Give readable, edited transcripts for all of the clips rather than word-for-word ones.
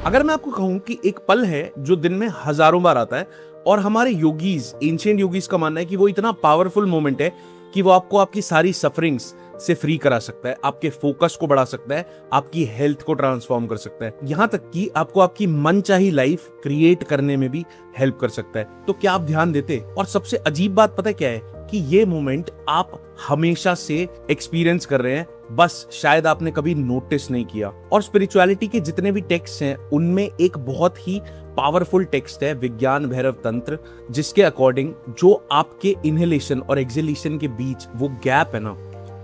अगर मैं आपको कहूं कि एक पल है जो दिन में हजारों बार आता है और हमारे योगीज, एंशिएंट योगीज का मानना है कि वो इतना पावरफुल मोमेंट है कि वो आपको आपकी सारी सफरिंग्स से फ्री करा सकता है, आपके फोकस को बढ़ा सकता है, आपकी हेल्थ को ट्रांसफॉर्म कर सकता है, यहां तक कि आपको आपकी मनचाही लाइफ क्रिएट करने में भी हेल्प कर सकता है। तो क्या आप ध्यान देते? और सबसे अजीब बात पता है क्या है कि ये मोमेंट आप हमेशा से एक्सपीरियंस कर रहे हैं, बस शायद आपने कभी नोटिस नहीं किया। और स्पिरिचुअलिटी के जितने भी टेक्स्ट हैं उनमें एक बहुत ही पावरफुल टेक्स्ट है विज्ञान भैरव तंत्र, जिसके अकॉर्डिंग जो आपके इनहेलेशन और एक्सहेलेशन के बीच वो गैप है ना,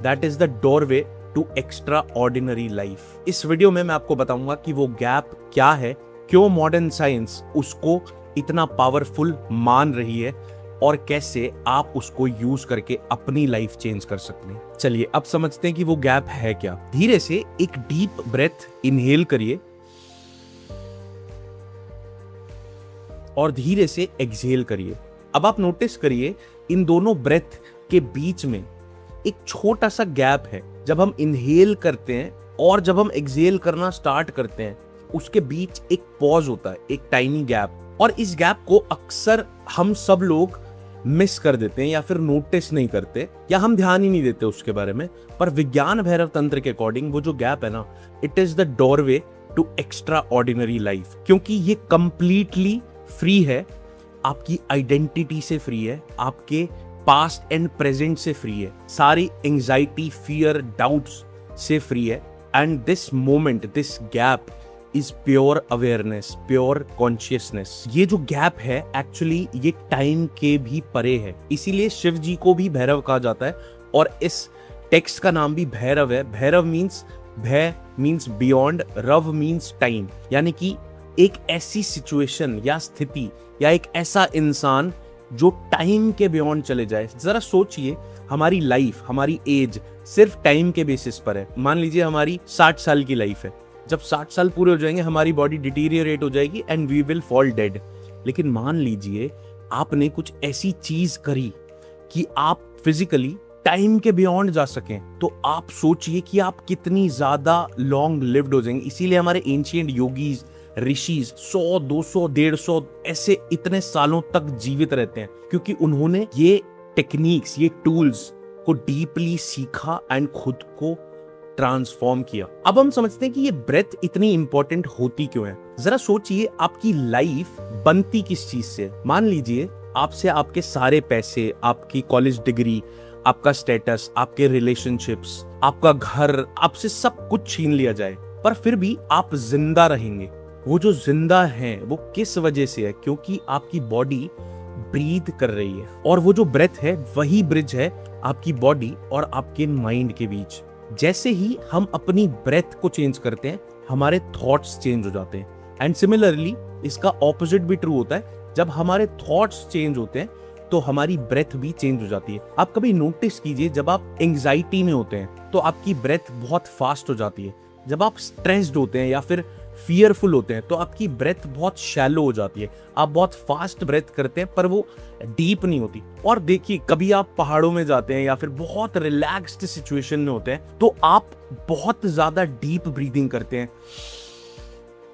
that is the doorway to extraordinary life. इस वीडियो में मैं आपको बताऊंगा कि वो गैप क्या है, क्यों मॉडर्न साइंस उसको इतना पावरफुल मान रही है और कैसे आप उसको यूज करके अपनी लाइफ चेंज कर सकते हैं। चलिए अब समझते हैं कि वो गैप है क्या। धीरे से एक डीप ब्रेथ इनहेल करिए और धीरे से एक्सहेल करिए। अब आप नोटिस करिए इन दोनों ब्रेथ के बीच में एक छोटा सा गैप है। जब हम इनहेल करते हैं और जब हम एक्सहेल करना स्टार्ट करते हैं उसके बीच एक पॉज होता है, एक टाइनी गैप। और इस गैप को अक्सर हम सब लोग मिस कर देते हैं या फिर नोटिस नहीं करते या हम ध्यान ही नहीं देते उसके बारे में। पर विज्ञान भैरव तंत्र के अकॉर्डिंग वो जो गैप है ना, it is the doorway to extraordinary life, क्योंकि ये कंप्लीटली फ्री है, आपकी आइडेंटिटी से फ्री है, आपके पास्ट एंड प्रेजेंट से फ्री है, सारी एंजाइटी, फियर, डाउट्स से फ्री है। And this moment, this gap is pure awareness, pure consciousness. ये जो गैप है एक्चुअली ये टाइम के भी परे है, इसीलिए शिव जी को भी भैरव कहा जाता है और इस टेक्स्ट का नाम भी भैरव है। भैरव मीन्स, भय मीन्स बियॉन्ड, रव मीन्स टाइम, यानी कि एक ऐसी सिचुएशन या स्थिति या एक ऐसा इंसान जो टाइम के बियॉन्ड चले जाए। जरा सोचिए, हमारी लाइफ, हमारी एज सिर्फ टाइम के बेसिस पर है। मान लीजिए हमारी 60 साल की लाइफ है, जब 60 साल पूरे हो जाएंगे हमारी बॉडी डिटीरियरेट हो जाएगी and we will fall dead. लेकिन मान लीजिए आपने कुछ ऐसी चीज करी कि आप फिजिकली टाइम के बियॉन्ड जा सकें, तो आप सोचिए कि आप कितनी ज्यादा लॉन्ग लिव्ड हो जाएंगे। इसीलिए हमारे एंशिएंट योगीज, ऋषिज 100, 200, 150 ऐसे इतने सालों तक जीवित रहते हैं, क्योंकि उन्होंने ये टेक्निक्स, ये टूल्स को डीपली सीखा एंड खुद को ट्रांसफॉर्म किया। अब हम समझते हैं कि ये ब्रेथ इतनी इंपॉर्टेंट होती क्यों है। जरा सोचिए, आपकी लाइफ बनती किस चीज से? मान लीजिए आपसे आपके सारे पैसे, आपकी कॉलेज डिग्री, आपका स्टेटस, आपके रिलेशनशिप्स, आपका घर, आपसे सब कुछ छीन लिया जाए, पर फिर भी आप जिंदा रहेंगे। वो जो जिंदा है वो किस वजह से है? क्योंकि आपकी बॉडी ब्रीथ कर रही है, और वो जो ब्रेथ है वही ब्रिज है आपकी बॉडी और आपके माइंड के बीच। जैसे ही हम अपनी ब्रेथ को चेंज करते हैं हमारे थॉट्स चेंज हो जाते हैं। एंड सिमिलरली इसका ऑपोजिट भी ट्रू होता है, जब हमारे थॉट्स चेंज होते हैं तो हमारी ब्रेथ भी चेंज हो जाती है। आप कभी नोटिस कीजिए, जब आप एंजाइटी में होते हैं तो आपकी ब्रेथ बहुत फास्ट हो जाती है। जब आप स्ट्रेस्ड होते हैं या फिर फियरफुल होते हैं तो आपकी ब्रेथ बहुत शैलो हो जाती है, आप बहुत फास्ट ब्रेथ करते हैं पर वो डीप नहीं होती। और देखिए, कभी आप पहाड़ों में जाते हैं या फिर बहुत रिलैक्स्ड सिचुएशन में होते हैं तो आप बहुत ज्यादा डीप ब्रीदिंग करते हैं,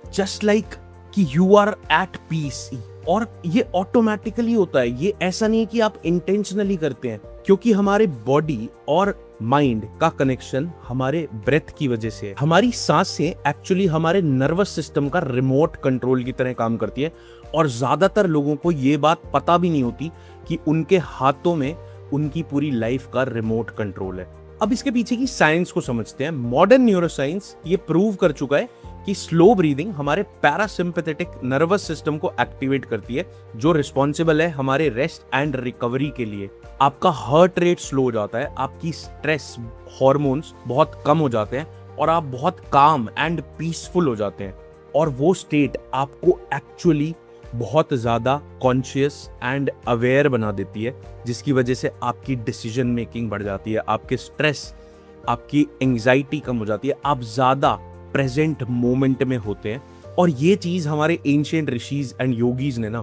जस्ट लाइक कि यू आर एट पीस। और ये ऑटोमेटिकली होता है, ये ऐसा नहीं है कि आप इंटेंशनली करते हैं, क्योंकि हमारे बॉडी और माइंड का कनेक्शन हमारे ब्रेथ की वजह से है। हमारी सांसें एक्चुअली हमारे नर्वस सिस्टम का रिमोट कंट्रोल की तरह काम करती है, और ज्यादातर लोगों को ये बात पता भी नहीं होती कि उनके हाथों में उनकी पूरी लाइफ का रिमोट कंट्रोल है। अब इसके पीछे की साइंस को समझते हैं। मॉडर्न न्यूरोसाइंस ये प्रूव कर चुका है कि स्लो ब्रीदिंग हमारे पैरासिम्पैथेटिक नर्वस सिस्टम को एक्टिवेट करती है, जो रिस्पॉन्सिबल है हमारे रेस्ट एंड रिकवरी के लिए। आपका हार्ट रेट स्लो हो जाता है, आपकी स्ट्रेस हार्मोन्स बहुत कम हो जाते हैं और आप बहुत काम एंड पीसफुल हो जाते हैं। और वो स्टेट आपको एक्चुअली बहुत ज्यादा कॉन्शियस एंड अवेयर बना देती है, जिसकी वजह से आपकी डिसीजन मेकिंग बढ़ जाती है, आपके स्ट्रेस, आपकी एंजाइटी कम हो जाती है, आप ज्यादा प्रेजेंट मोमेंट में होते हैं। और ये चीज हमारे एंशिएंट ऋषिज एंड योगीज ने ना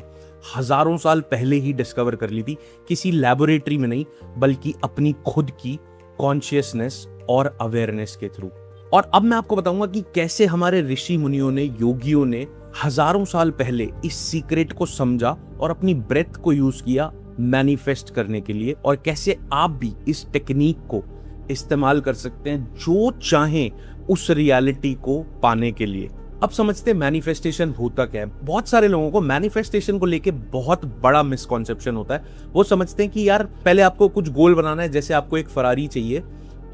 हजारों साल पहले ही डिस्कवर कर ली थी, किसी लैबोरेटरी में नहीं बल्कि अपनी खुद की कॉन्शियसनेस और अवेयरनेस के थ्रू। और अब मैं आपको बताऊंगा कि कैसे हमारे ऋषि मुनियों ने, योगियों ने हजारों साल पहले इस सीक्रेट को समझा और अपनी ब्रेथ को यूज किया मैनिफेस्ट करने के लिए, और कैसे आप भी इस टेक्निक को इस्तेमाल कर सकते हैं जो चाहें उस रियलिटी को पाने के लिए। अब समझते हैं मैनिफेस्टेशन होता क्या है। बहुत सारे लोगों को मैनिफेस्टेशन को लेके बहुत बड़ा मिसकॉन्सेप्शन होता है। वो समझते हैं कि यार पहले आपको कुछ गोल बनाना है, जैसे आपको एक फरारी चाहिए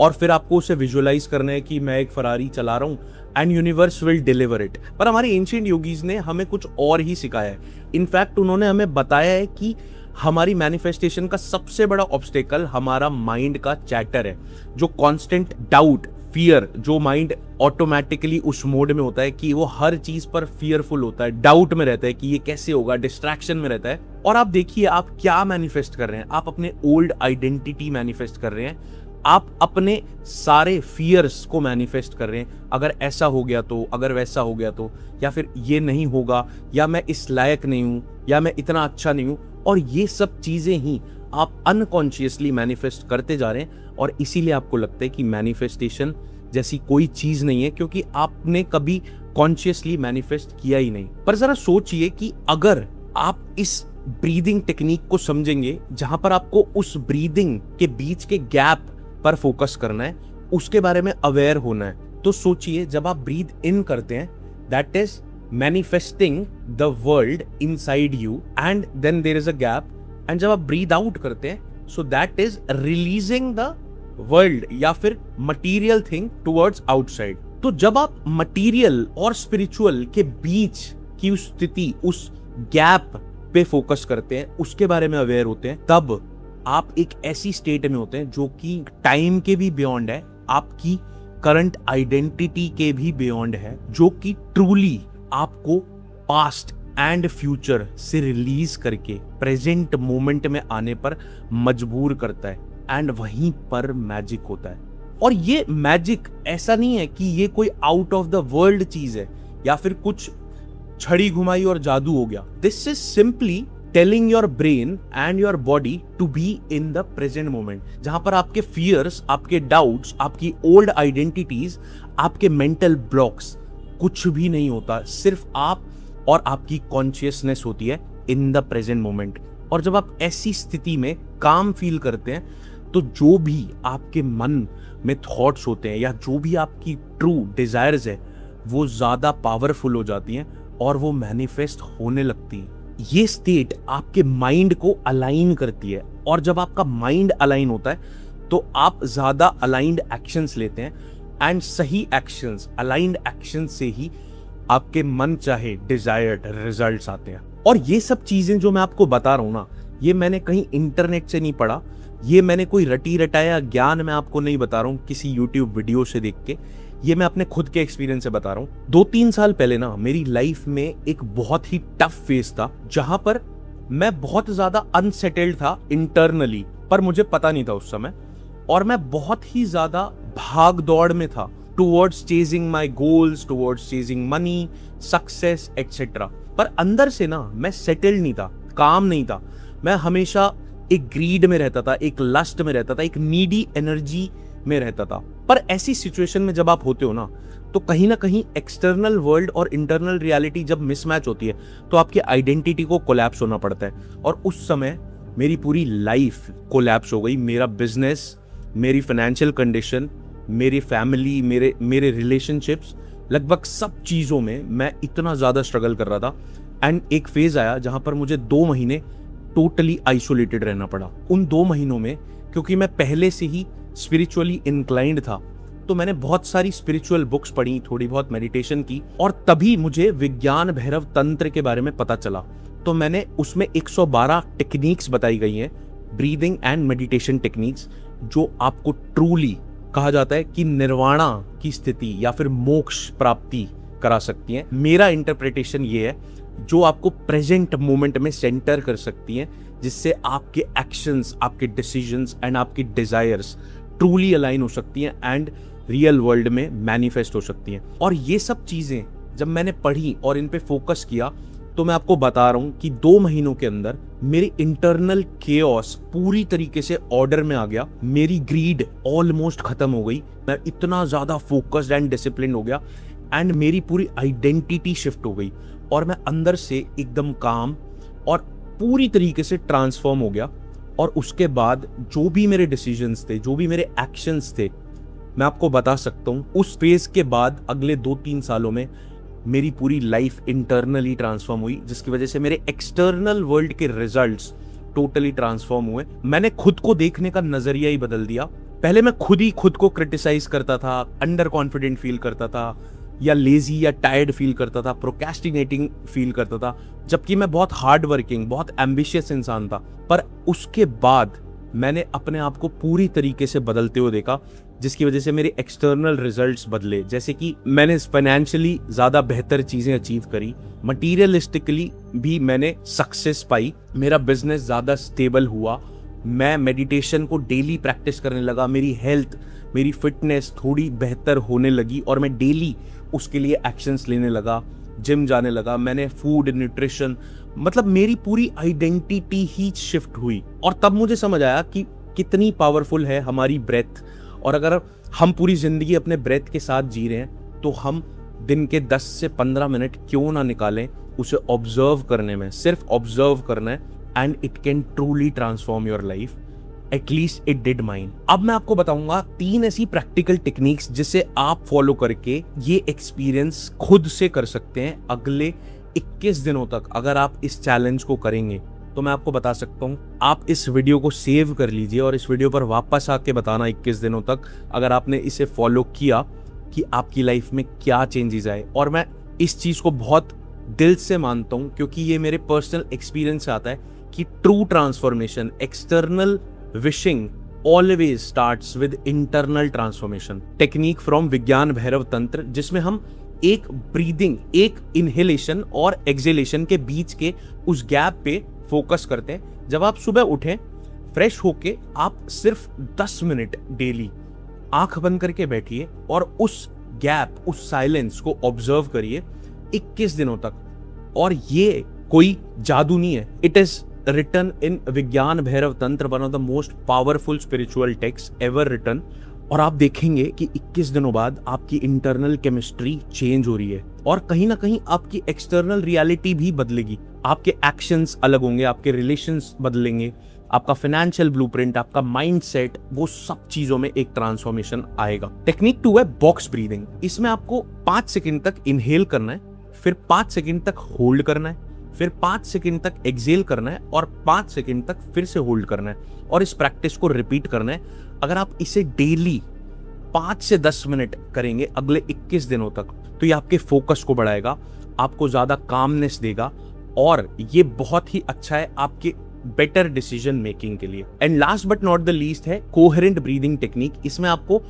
और फिर आपको उसे विजुअलाइज करना है कि मैं एक फरारी चला रहा हूँ and universe will deliver it. पर हमारे एंशिएंट योगीज ने हमें कुछ और ही सिखाया है। इनफैक्ट उन्होंने हमें बताया है कि हमारी मैनिफेस्टेशन का सबसे बड़ा ऑब्स्टेकल हमारा माइंड का चैटर है, जो कांस्टेंट डाउट, फियर, जो माइंड ऑटोमेटिकली उस मोड में होता है कि वो हर चीज पर फियरफुल होता है, डाउट में रहता है कि ये कैसे होगा, डिस्ट्रैक्शन में रहता है। और आप देखिए आप क्या मैनिफेस्ट कर रहे हैं, आप अपने ओल्ड आइडेंटिटी मैनिफेस्ट कर रहे हैं, आप अपने सारे फियर्स को मैनिफेस्ट कर रहे हैं। अगर ऐसा हो गया तो, अगर वैसा हो गया तो, या फिर ये नहीं होगा, या मैं इस लायक नहीं हूं, या मैं इतना अच्छा नहीं हूं। और ये सब चीजें ही आप अनकॉन्शियसली मैनिफेस्ट करते जा रहे हैं, और इसीलिए आपको लगता है कि मैनिफेस्टेशन जैसी कोई चीज नहीं है, क्योंकि आपने कभी कॉन्शियसली मैनिफेस्ट किया ही नहीं। पर जरा सोचिए कि अगर आप इस ब्रीदिंग टेक्निक को समझेंगे, जहां पर आपको उस ब्रीदिंग के बीच के गैप पर फोकस करना है, उसके बारे में अवेयर होना है, तो सोचिए जब आप ब्रीद इन करते हैं, that is manifesting the world inside you, and then there is a gap, and जब आप ब्रीद आउट करते हैं, so that is releasing the world या फिर मटीरियल थिंग टुवर्ड्स आउटसाइड। तो जब आप मटीरियल और स्पिरिचुअल के बीच की उस स्थिति, उस गैप पे फोकस करते हैं, उसके बारे में अवेयर होते हैं, तब आप एक ऐसी स्टेट में होते हैं जो कि टाइम के भी बियॉन्ड है, आपकी करंट आइडेंटिटी के भी बियॉन्ड है, जो कि ट्रूली आपको पास्ट एंड फ्यूचर से रिलीज करके प्रेजेंट मोमेंट में आने पर मजबूर करता है। एंड वहीं पर मैजिक होता है। और ये मैजिक ऐसा नहीं है कि ये कोई आउट ऑफ द वर्ल्ड चीज है या फिर कुछ छड़ी घुमाई और जादू हो गया। This is simply telling your brain and your body to be in the present moment, जहां पर आपके फियर्स, आपके डाउट्स, आपकी ओल्ड आइडेंटिटीज, आपके मेंटल ब्लॉक्स, कुछ भी नहीं होता, सिर्फ आप और आपकी कॉन्शियसनेस होती है इन द प्रेजेंट मोमेंट। और जब आप ऐसी स्थिति में काम फील करते हैं, तो जो भी आपके मन में थॉट्स होते हैं या जो भी आपकी ट्रू डिजायर्स है, वो ज्यादा पावरफुल हो जाती हैं और वो मैनिफेस्ट होने लगती है। ये स्टेट आपके माइंड को अलाइन करती है, और जब आपका माइंड अलाइन होता है तो आप ज्यादा अलाइंड एक्शंस लेते हैं, एंड सही एक्शंस, अलाइंड एक्शन से ही आपके मन चाहे डिजायर्ड रिजल्ट्स आते हैं। और ये सब चीजें जो मैं आपको बता रहा हूं ना, ये मैंने कहीं इंटरनेट से नहीं पढ़ा, ये मैंने कोई रटी रटाया ज्ञान मैं आपको नहीं बता रहा हूं किसी यूट्यूब वीडियो से देख के, ये मैं अपने खुद के एक्सपीरियंस से बता रहा हूं। 2-3 साल पहले ना मेरी लाइफ में एक बहुत ही टफ फेज था, जहां पर मैं बहुत ज्यादा अनसेटल्ड था इंटरनली, पर मुझे पता नहीं था उस समय, और मैं बहुत ही ज्यादा भाग दौड़ में था towards chasing my goals, towards chasing money, success etcetera. पर अंदर से ना मैं सेटल्ड नहीं था, काम नहीं था, मैं हमेशा एक ग्रीड में रहता था, एक लस्ट में रहता था, एक नीडी एनर्जी में रहता था। पर ऐसी सिचुएशन में जब आप होते हो ना, तो कहीं ना कहीं एक्सटर्नल वर्ल्ड और इंटरनल रियलिटी जब मिसमैच होती है, तो आपकी आइडेंटिटी को कोलैप्स होना पड़ता है। और उस समय मेरी पूरी लाइफ कोलैप्स हो गई, मेरा बिजनेस, मेरी फाइनेंशियल कंडीशन, मेरी फैमिली, मेरे रिलेशनशिप्स, लगभग सब चीजों में मैं इतना ज्यादा स्ट्रगल कर रहा था। एंड एक फेज आया जहां पर मुझे 2 महीने टोटली आइसोलेटेड रहना पड़ा। उन 2 महीनों में, क्योंकि मैं पहले से ही स्पिरिचुअली इंक्लाइंड था, तो मैंने बहुत सारी स्पिरिचुअल बुक्स पढ़ी, थोड़ी बहुत मेडिटेशन की, और तभी मुझे विज्ञान भैरव तंत्र के बारे में पता चला। तो मैंने उसमें 112 टेक्निक्स बताई गई हैं, ब्रीदिंग एंड मेडिटेशन टेक्निक्स, जो आपको ट्रूली कहा जाता है कि निर्वाणा की स्थिति या फिर मोक्ष प्राप्ति करा सकती हैं। मेरा इंटरप्रिटेशन ये है, जो आपको प्रेजेंट मोमेंट में सेंटर कर सकती हैं, जिससे आपके एक्शंस, आपके डिसीजंस एंड आपकी डिजायर्स ट्रूली अलाइन हो सकती हैं एंड रियल वर्ल्ड में मैनिफेस्ट हो सकती हैं। और ये सब चीजें जब मैंने पढ़ी और इन पे फोकस किया, तो मैं आपको बता रहा हूं कि 2 महीनों के अंदर मेरी इंटरनल केओस पूरी तरीके से ऑर्डर में आ गया। मेरी ग्रीड ऑलमोस्ट खत्म हो गई। मैं इतना ज्यादा फोकस्ड एंड डिसिप्लिन हो गया एंड मेरी पूरी आइडेंटिटी शिफ्ट हो गई और मैं अंदर से एकदम काम और पूरी तरीके से ट्रांसफॉर्म हो गया। और उसके बाद जो भी मेरे डिसीजंस थे, जो भी मेरे एक्शंस थे, मैं आपको बता सकता हूँ उस फेज के बाद अगले 2-3 सालों में मेरी पूरी लाइफ इंटरनली ट्रांसफॉर्म हुई, जिसकी वजह से मेरे एक्सटर्नल वर्ल्ड के रिजल्ट्स टोटली ट्रांसफॉर्म हुए। मैंने खुद को देखने का नजरिया ही बदल दिया। पहले मैं खुद ही खुद को क्रिटिसाइज करता था, अंडर कॉन्फिडेंट फील करता था, या लेजी या टायर्ड फील करता था, प्रोक्रेस्टिनेटिंग फील करता था, जबकि मैं बहुत हार्ड वर्किंग, बहुत एम्बिशियस इंसान था। पर उसके बाद मैंने अपने आप को पूरी तरीके से बदलते हुए देखा, जिसकी वजह से मेरे एक्सटर्नल रिजल्ट्स बदले। जैसे कि मैंने फाइनेंशियली ज्यादा बेहतर चीजें अचीव करी, मटीरियलिस्टिकली भी मैंने सक्सेस पाई, मेरा बिजनेस ज्यादा स्टेबल हुआ, मैं मेडिटेशन को डेली प्रैक्टिस करने लगा, मेरी हेल्थ, मेरी फिटनेस थोड़ी बेहतर होने लगी और मैं डेली उसके लिए एक्शंस लेने लगा, जिम जाने लगा, मैंने फूड, न्यूट्रिशन, मतलब मेरी पूरी आइडेंटिटी ही शिफ्ट हुई। और तब मुझे समझ आया कि कितनी पावरफुल है हमारी ब्रेथ, और अगर हम पूरी जिंदगी अपने ब्रेथ के साथ जी रहे हैं तो हम दिन के 10 से 15 मिनट क्यों ना निकालें उसे ऑब्जर्व करने में। सिर्फ ऑब्जर्व करना है and it can truly transform your life, at least it did mine. अब मैं आपको बताऊंगा 3 ऐसी प्रैक्टिकल टेक्निक्स जिसे आप फॉलो करके ये एक्सपीरियंस खुद से कर सकते हैं अगले 21 दिनों तक। अगर आप इस चैलेंज को करेंगे तो मैं आपको बता सकता हूं, आप इस वीडियो को सेव कर लीजिए और इस वीडियो पर वापस आके बताना 21 दिनों तक अगर आपने इसे फॉलो किया कि आपकी लाइफ में क्या चेंजेस आए। और मैं इस चीज को बहुत दिल से मानता हूं क्योंकि ये मेरे पर्सनल एक्सपीरियंस से आता है कि true transformation, external wishing always starts with internal transformation. Technique from विज्ञान भैरव तंत्र, जिसमें हम एक ब्रीदिंग, एक इनहेलेशन और एक्सहेलेशन के बीच के उस गैप पे फोकस करते हैं। जब आप सुबह उठें फ्रेश होके, आप सिर्फ 10 मिनट डेली आंख बंद करके बैठिए और उस गैप, उस साइलेंस को ऑब्जर्व करिए 21 दिनों तक। और ये कोई जादू नहीं है, इट इज written in विज्ञान भैरव तंत्र, one of the most powerful spiritual texts ever written। और आप देखेंगे कि 21 दिनों बाद आपकी इंटरनल केमिस्ट्री चेंज हो रही है और कहीं ना कहीं आपकी एक्सटर्नल रियलिटी भी बदलेगी। आपके एक्शंस अलग होंगे, आपके रिलेशंस बदलेंगे, आपका फाइनेंशियल ब्लूप्रिंट, आपका माइंडसेट, वो सब चीजों में एक ट्रांसफॉर्मेशन आएगा। टेक्निक 2 है बॉक्स ब्रीदिंग। इसमें आपको 5 सेकंड तक इनहेल करना है, फिर 5 सेकंड तक होल्ड करना है, फिर 5 सेकंड तक एक्सहेल करना है और 5 सेकंड तक फिर से होल्ड करना है और इस प्रैक्टिस को रिपीट करना है। अगर आप इसे डेली 5 से 10 मिनट करेंगे अगले 21 दिनों तक, तो ये आपके फोकस को बढ़ाएगा, आपको ज्यादा कामनेस देगा और ये बहुत ही अच्छा है आपके बेटर डिसीजन मेकिंग के लिए। And last but not the least है कोहेरेंट ब्रीदिंग टेक्निक। इसमें आपको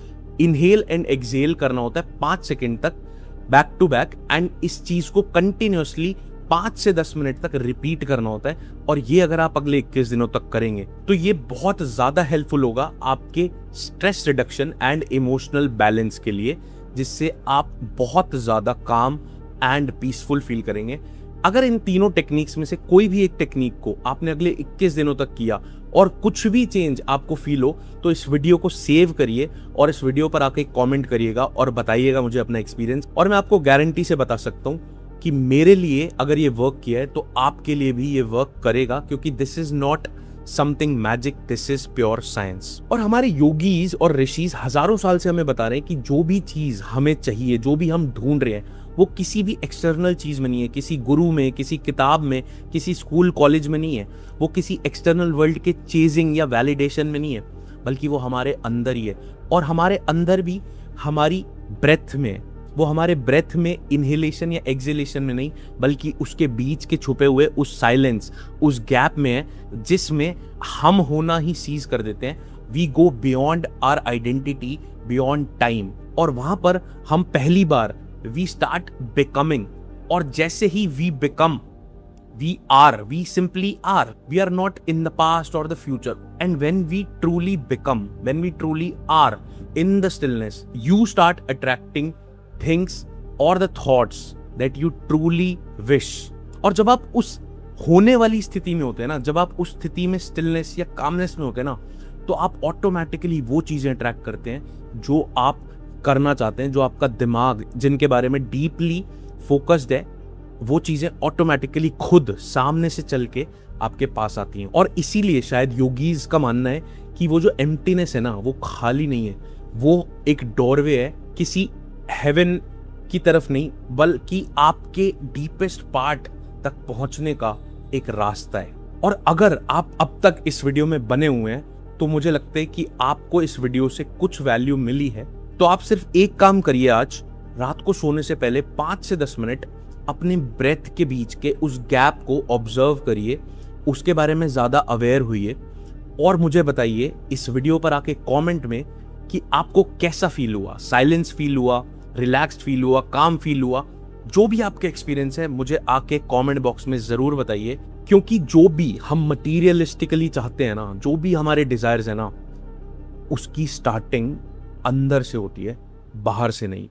इनहेल एंड एक्सहेल करना होता है 5 सेकंड तक बैक टू बैक, एंड इस चीज को कंटिन्यूअसली 5 से 10 मिनट तक रिपीट करना होता है। और ये अगर आप अगले 21 दिनों तक करेंगे तो ये बहुत ज्यादा हेल्पफुल होगा आपके stress reduction and emotional balance के लिए, जिससे आप बहुत ज्यादा काम एंड पीसफुल फील करेंगे। अगर इन तीनों टेक्निक्स में से कोई भी एक टेक्निक को आपने अगले 21 दिनों तक किया और कुछ भी चेंज आपको फील हो, तो इस वीडियो को सेव करिए और इस वीडियो पर आके कमेंट करिएगा और बताइएगा मुझे अपना एक्सपीरियंस। और मैं आपको गारंटी से बता सकता हूं कि मेरे लिए अगर ये वर्क किया है तो आपके लिए भी ये वर्क करेगा, क्योंकि this is not something magic, this is pure science. और हमारे योगीज और ऋषिज हजारों साल से हमें बता रहे हैं कि जो भी चीज हमें चाहिए, जो भी हम ढूंढ रहे हैं, वो किसी भी एक्सटर्नल चीज में नहीं है, किसी गुरु में, किसी किताब में, किसी स्कूल कॉलेज में नहीं है, वो किसी एक्सटर्नल वर्ल्ड के चेजिंग या वैलिडेशन में नहीं है, बल्कि वो हमारे अंदर ही है। और हमारे अंदर भी हमारी ब्रेथ में, वो हमारे ब्रेथ में इनहेलेशन या एक्सहेलेशन में नहीं, बल्कि उसके बीच के छुपे हुए उस साइलेंस, उस गैप में है, जिसमें हम होना ही सीज कर देते हैं। We go beyond our identity, beyond time, और वहां पर हम पहली बार वी स्टार्ट बिकमिंग। और जैसे ही we become, we are, we simply are. We are not in the past or the future. And when we truly become, when we truly are in the stillness, you start attracting things or the thoughts that you truly wish. और जब आप उस होने वाली स्थिति में होते हैं ना, जब आप उस स्थिति में स्टिलनेस या कामनेस में होते हैं ना, तो आप ऑटोमेटिकली वो चीजें अट्रैक्ट करते हैं जो आप करना चाहते हैं, जो आपका दिमाग जिनके बारे में डीपली फोकस्ड है, वो चीजें ऑटोमेटिकली खुद सामने से चल के आपके पास आती हैं। और इसीलिए शायद योगीज का मानना है कि वो जो एम्प्टीनेस है ना, वो खाली नहीं है, वो एक डोरवे है किसी हेवन की तरफ नहीं, बल्कि आपके डीपेस्ट पार्ट तक पहुंचने का एक रास्ता है। और अगर आप अब तक इस वीडियो में बने हुए हैं तो मुझे लगता है कि आपको इस वीडियो से कुछ वैल्यू मिली है। तो आप सिर्फ एक काम करिए, आज रात को सोने से पहले 5 से 10 मिनट अपने ब्रेथ के बीच के उस गैप को ऑब्जर्व करिए, उसके बारे में ज्यादा अवेयर हुइए और मुझे बताइए इस वीडियो पर आके कमेंट में कि आपको कैसा फील हुआ, साइलेंस फील हुआ, रिलैक्स्ड फील हुआ, काम फील हुआ। जो भी आपका एक्सपीरियंस है मुझे आके कमेंट बॉक्स में जरूर बताइए, क्योंकि जो भी हम मटीरियलिस्टिकली चाहते हैं ना, जो भी हमारे डिजायर्स है ना, उसकी स्टार्टिंग अंदर से होती है, बाहर से नहीं।